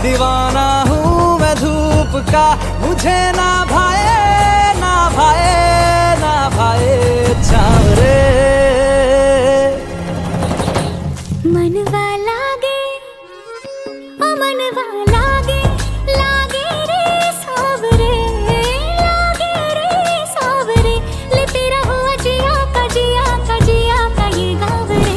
दीवाना हूँ मैं धूप का, मुझे ना भाए ना भाए ना भाए छाँव रे। मनवा लागे ओ मनवा लागे, लागे रे सावरे, लागे रे सावरे, ले तेरा हुआ जिया का जिया का जिया का ये गाँव रे।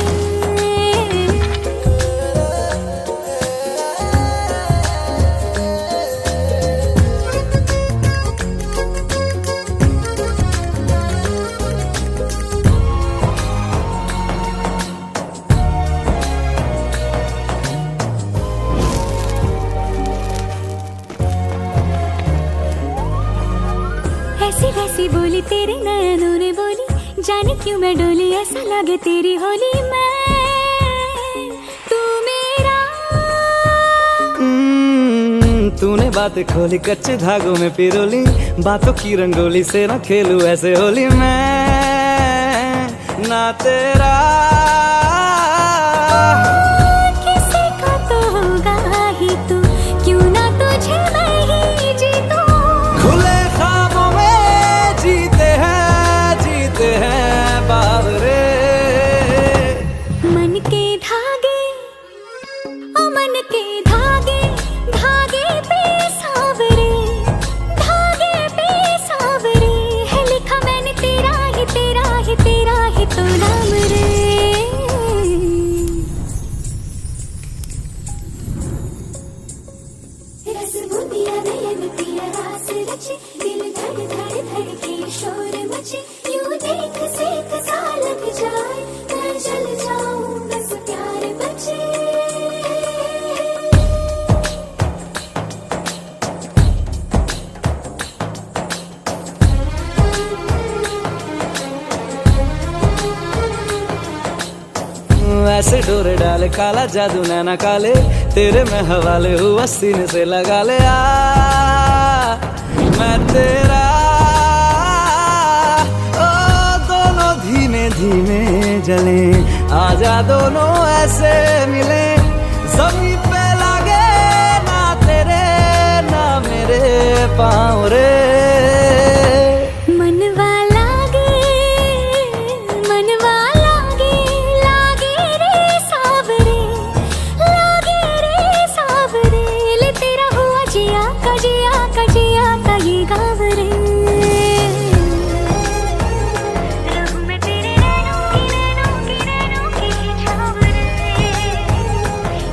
ऐसी वैसी बोली तेरे नयनों ने बोली, जाने क्यों मैं डोली, ऐसा लगे तेरी होली मैं तू मेरा। तूने बातें खोली कच्चे धागों में पिरोली, बातों की रंगोली से ना खेलूं ऐसे होली मैं ना तेरा। किसी का तो होगा ही तू, क्यों ना तुझे मैं ही जीतूं। खुले ख्वाबों में जीते हैं बावरे। मन के धागे ओ मन के धागे, धागे पे सावरे, धागे पे सावरे, है लिखा मैंने तेरा ही तेरा ही तेरा ही तो नाम रे। रस बूंदिया नयन पिया रास रचे, दिल धड़ धड़ धड़के शोर मचे, यूं देख सेक सा लग जाए, मैं जल जाऊं बस प्यार बचे। ऐसे डोरे डाले काला जादू नैना काले, तेरे में हवाले हुआ सीने से लगा ले आ मैं तेरा। ओ दोनों धीमे धीमे जले, आजा दोनों ऐसे मिले, जमीन पे लागे ना तेरे ना मेरे पाँव रे। मनवा लागे, मनवा लागे, लागे रे सावरे, लागे रे सावरे, ले तेरा हुआ जिया का जिया का जिया का ये गाँव रे। रहूं मैं तेरे नैनों की छाँव रे,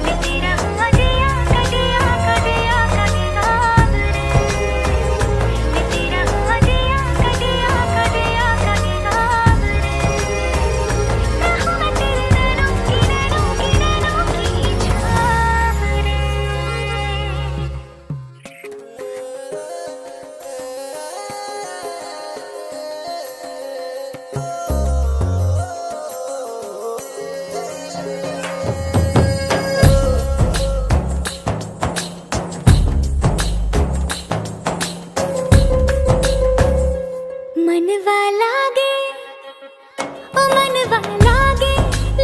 ले तेरा हुआ जिया का जिया का जिया का ये गाँव रे, ले तेरा हुआ जिया का जिया का जिया का ये गाँव रे। रहूं मैं तेरे नैनों की छाँव रे। मनवा लागे ओ मनवा लागे,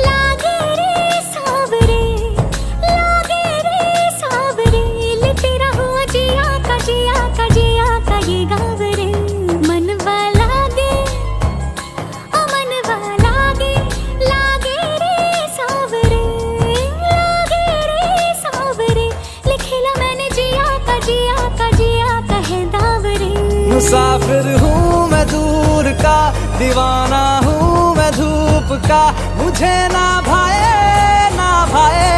लागे रे सावरे, लागे रे सावरे, ले तेरा हुआ जिया का जिया का जिया का ये गाँव रे। मनवा लागे ओ मनवा लागे, लागे रे सावरे, लागे रे सावरे, ले खेला मैंने जिया का जिया का जिया का है दाव रे। मुसाफिर हूँ मैं दूर का, दीवाना हूँ मैं धूप का, मुझे ना भाए ना भाए